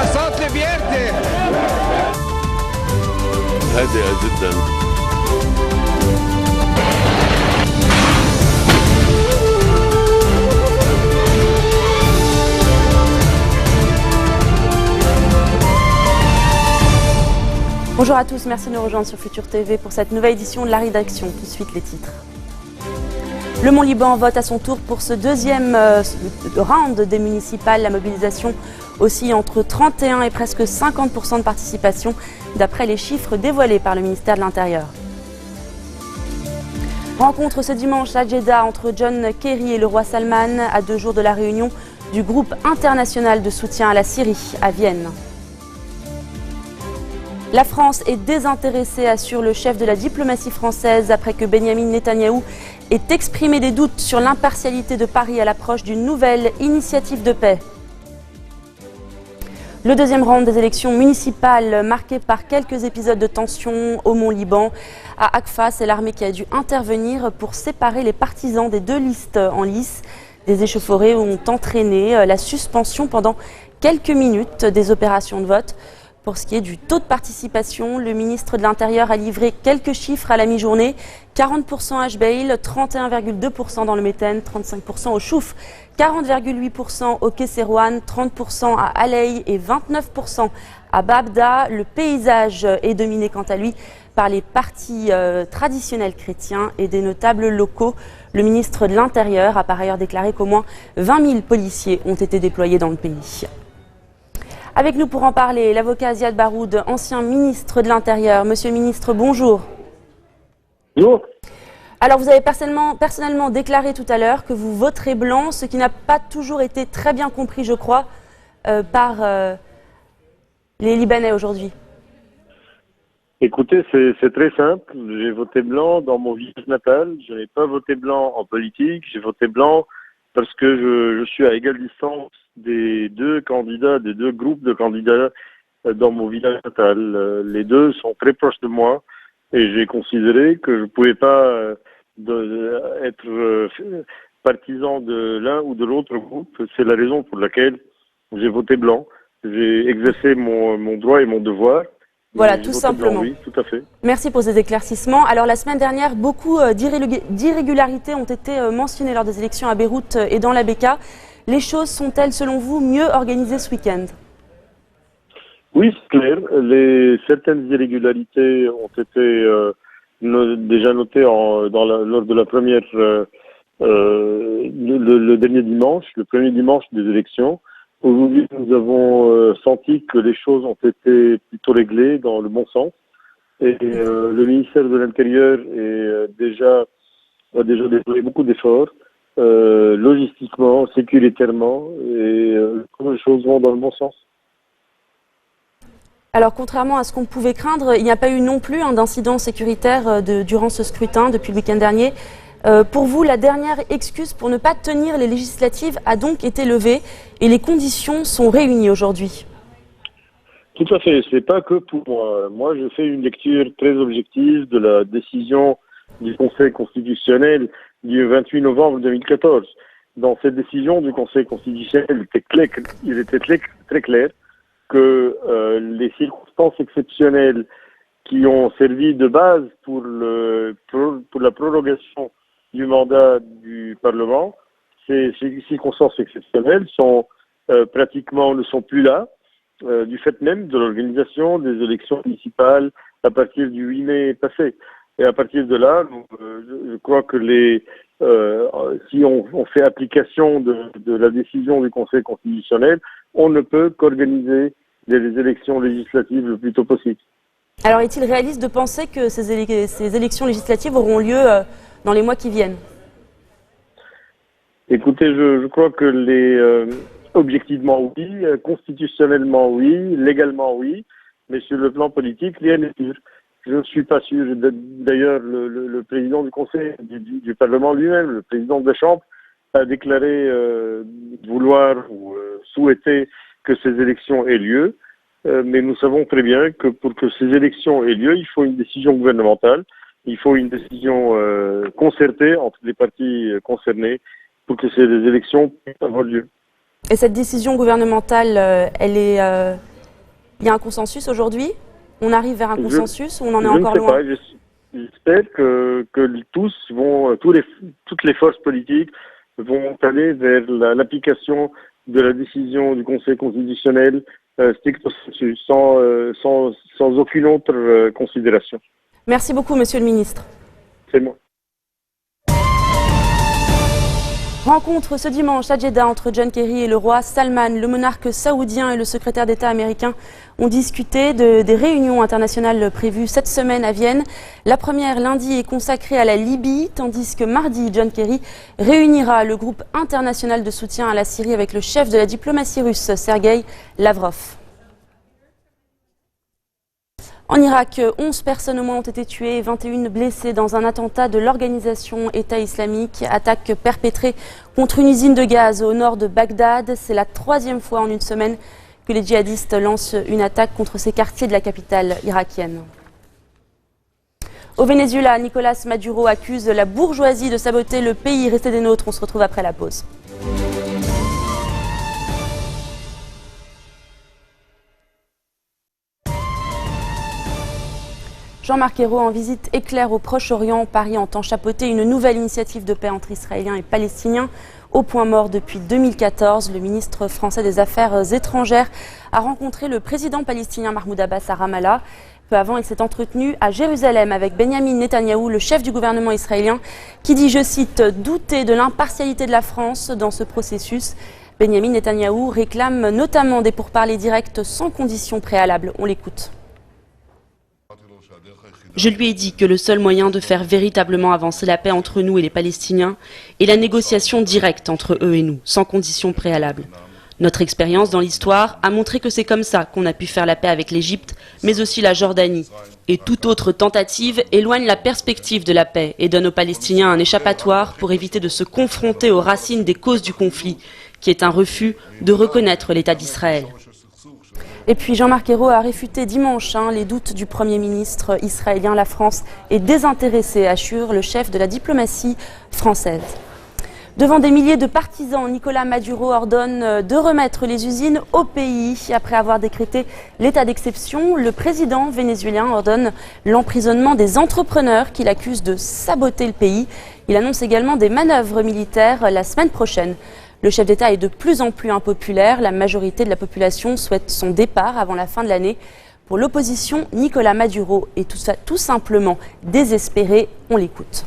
صوت بيرتي. هادئة جدا. Bonjour à tous, merci de nous rejoindre sur Futur TV pour cette nouvelle édition de la rédaction. Tout de suite les titres. Le Mont-Liban vote à son tour pour ce deuxième round des municipales. La mobilisation oscille entre 31 et presque 50% de participation, d'après les chiffres dévoilés par le ministère de l'Intérieur. Rencontre ce dimanche à Jeddah entre John Kerry et le roi Salman, à 2 jours de la réunion du groupe international de soutien à la Syrie à Vienne. La France est désintéressée, assure le chef de la diplomatie française, après que Benyamin Netanyahou ait exprimé des doutes sur l'impartialité de Paris à l'approche d'une nouvelle initiative de paix. Le deuxième round des élections municipales, marqué par quelques épisodes de tension au Mont-Liban. À Akfa, c'est l'armée qui a dû intervenir pour séparer les partisans des deux listes en lice. Des échauffourées ont entraîné la suspension pendant quelques minutes des opérations de vote. Pour ce qui est du taux de participation, le ministre de l'Intérieur a livré quelques chiffres à la mi-journée. 40% à Jbeil, 31,2% dans le Méten, 35% au Chouf, 40,8% au Kessérouane, 30% à Aley et 29% à Babda. Le paysage est dominé quant à lui par les partis traditionnels chrétiens et des notables locaux. Le ministre de l'Intérieur a par ailleurs déclaré qu'au moins 20 000 policiers ont été déployés dans le pays. Avec nous pour en parler, l'avocat Ziad Baroud, ancien ministre de l'Intérieur. Monsieur le ministre, bonjour. Bonjour. Alors, vous avez personnellement déclaré tout à l'heure que vous voterez blanc, ce qui n'a pas toujours été très bien compris, je crois, par les Libanais aujourd'hui. Écoutez, c'est très simple. J'ai voté blanc dans mon village natal. Je n'ai pas voté blanc en politique. J'ai voté blanc parce que je suis à égale distance des deux candidats, des deux groupes de candidats dans mon village natal. Les deux sont très proches de moi et j'ai considéré que je ne pouvais pas être partisan de l'un ou de l'autre groupe. C'est la raison pour laquelle j'ai voté blanc. J'ai exercé mon droit et mon devoir. Voilà, tout simplement. Blanc, oui, tout à fait. Merci pour ces éclaircissements. Alors, la semaine dernière, beaucoup d'irrégularités ont été mentionnées lors des élections à Beyrouth et dans la Bekaa. Les choses sont-elles, selon vous, mieux organisées ce week-end? Oui, c'est clair. Certaines irrégularités ont été déjà notées lors de la première, le dernier dimanche, le premier dimanche des élections. Aujourd'hui, nous avons senti que les choses ont été plutôt réglées dans le bon sens. Et le ministère de l'Intérieur a déjà déployé beaucoup d'efforts, logistiquement, sécuritairement, et les choses vont dans le bon sens. Alors, contrairement à ce qu'on pouvait craindre, il n'y a pas eu non plus d'incident sécuritaire durant ce scrutin depuis le week-end dernier. Pour vous, la dernière excuse pour ne pas tenir les législatives a donc été levée et les conditions sont réunies aujourd'hui. Tout à fait. C'est pas que pour moi. Moi, je fais une lecture très objective de la décision du Conseil constitutionnel du 28 novembre 2014. Dans cette décision du Conseil constitutionnel, il était très clair que les circonstances exceptionnelles qui ont servi de base pour la prorogation du mandat du Parlement, ces circonstances exceptionnelles pratiquement ne sont plus là, du fait même de l'organisation des élections municipales à partir du 8 mai passé. Et à partir de là, je crois que si on fait application de la décision du Conseil constitutionnel, on ne peut qu'organiser les élections législatives le plus tôt possible. Alors, est-il réaliste de penser que ces élections législatives auront lieu dans les mois qui viennent? Écoutez, je crois que objectivement oui, constitutionnellement oui, légalement oui, mais sur le plan politique, rien n'est sûr. Je ne suis pas sûr. D'ailleurs, le président du Conseil du Parlement lui-même, le président de la Chambre, a déclaré vouloir ou souhaiter que ces élections aient lieu. Mais nous savons très bien que pour que ces élections aient lieu, il faut une décision gouvernementale, il faut une décision concertée entre les partis concernés pour que ces élections puissent avoir lieu. Et cette décision gouvernementale, il y a un consensus aujourd'hui? On arrive vers un consensus ou on en est encore loin? Je ne sais pas. J'espère que toutes les forces politiques vont aller vers l'application de la décision du Conseil constitutionnel stricto sensu, sans aucune autre considération. Merci beaucoup, Monsieur le Ministre. C'est moi. Rencontre ce dimanche à Jeddah entre John Kerry et le roi Salman. Le monarque saoudien et le secrétaire d'État américain ont discuté des réunions internationales prévues cette semaine à Vienne. La première, lundi, est consacrée à la Libye, tandis que mardi, John Kerry réunira le groupe international de soutien à la Syrie avec le chef de la diplomatie russe, Sergueï Lavrov. En Irak, 11 personnes au moins ont été tuées et 21 blessées dans un attentat de l'organisation État islamique. Attaque perpétrée contre une usine de gaz au nord de Bagdad. C'est la troisième fois en une semaine que les djihadistes lancent une attaque contre ces quartiers de la capitale irakienne. Au Venezuela, Nicolás Maduro accuse la bourgeoisie de saboter le pays. Restez des nôtres, on se retrouve après la pause. Jean-Marc Ayrault en visite éclair au Proche-Orient. Paris entend chapeauter une nouvelle initiative de paix entre Israéliens et Palestiniens. Au point mort depuis 2014, le ministre français des Affaires étrangères a rencontré le président palestinien Mahmoud Abbas à Ramallah. Peu avant, il s'est entretenu à Jérusalem avec Benyamin Netanyahou, le chef du gouvernement israélien, qui dit, je cite, « douter de l'impartialité de la France dans ce processus ». Benyamin Netanyahou réclame notamment des pourparlers directs sans conditions préalables. On l'écoute. Je lui ai dit que le seul moyen de faire véritablement avancer la paix entre nous et les Palestiniens est la négociation directe entre eux et nous, sans conditions préalables. Notre expérience dans l'histoire a montré que c'est comme ça qu'on a pu faire la paix avec l'Égypte, mais aussi la Jordanie. Et toute autre tentative éloigne la perspective de la paix et donne aux Palestiniens un échappatoire pour éviter de se confronter aux racines des causes du conflit, qui est un refus de reconnaître l'État d'Israël. Et puis Jean-Marc Ayrault a réfuté dimanche les doutes du Premier ministre israélien. La France est désintéressée, assure le chef de la diplomatie française. Devant des milliers de partisans, Nicolás Maduro ordonne de remettre les usines au pays. Après avoir décrété l'état d'exception, le président vénézuélien ordonne l'emprisonnement des entrepreneurs qu'il accuse de saboter le pays. Il annonce également des manœuvres militaires la semaine prochaine. Le chef d'État est de plus en plus impopulaire. La majorité de la population souhaite son départ avant la fin de l'année. Pour l'opposition, Nicolás Maduro est tout simplement désespéré. On l'écoute.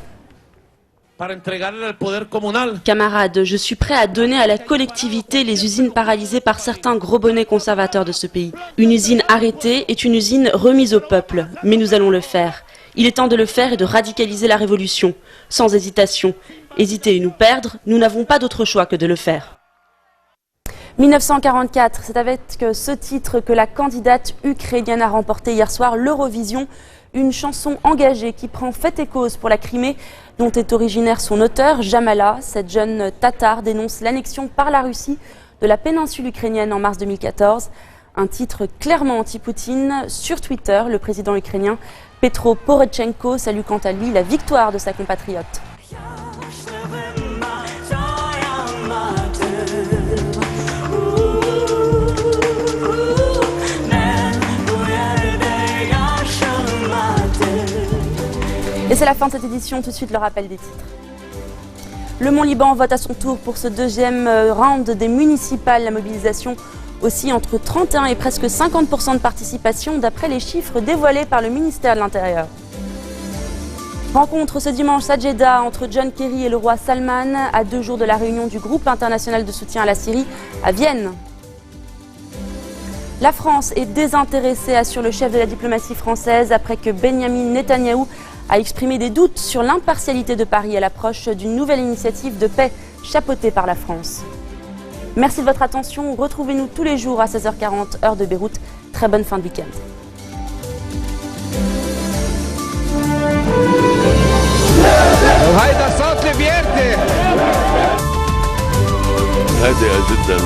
Camarades, je suis prêt à donner à la collectivité les usines paralysées par certains gros bonnets conservateurs de ce pays. Une usine arrêtée est une usine remise au peuple, mais nous allons le faire. Il est temps de le faire et de radicaliser la révolution, sans hésitation. Hésiter et nous perdre, nous n'avons pas d'autre choix que de le faire. 1944, c'est avec ce titre que la candidate ukrainienne a remporté hier soir l'Eurovision, une chanson engagée qui prend fait et cause pour la Crimée, dont est originaire son auteur, Jamala. Cette jeune Tatar dénonce l'annexion par la Russie de la péninsule ukrainienne en mars 2014. Un titre clairement anti-Poutine. Sur Twitter, le président ukrainien Petro Poroshenko salue quant à lui la victoire de sa compatriote. Et c'est la fin de cette édition, tout de suite le rappel des titres. Le Mont-Liban vote à son tour pour ce deuxième round des municipales. La mobilisation aussi entre 31 et presque 50% de participation d'après les chiffres dévoilés par le ministère de l'Intérieur. Rencontre ce dimanche à Jeddah entre John Kerry et le roi Salman à 2 jours de la réunion du groupe international de soutien à la Syrie à Vienne. La France est désintéressée, assure le chef de la diplomatie française, après que Benyamin Netanyahou a exprimé des doutes sur l'impartialité de Paris à l'approche d'une nouvelle initiative de paix chapeautée par la France. Merci de votre attention. Retrouvez-nous tous les jours à 16h40, heure de Beyrouth. Très bonne fin de week-end. هادئة جدا.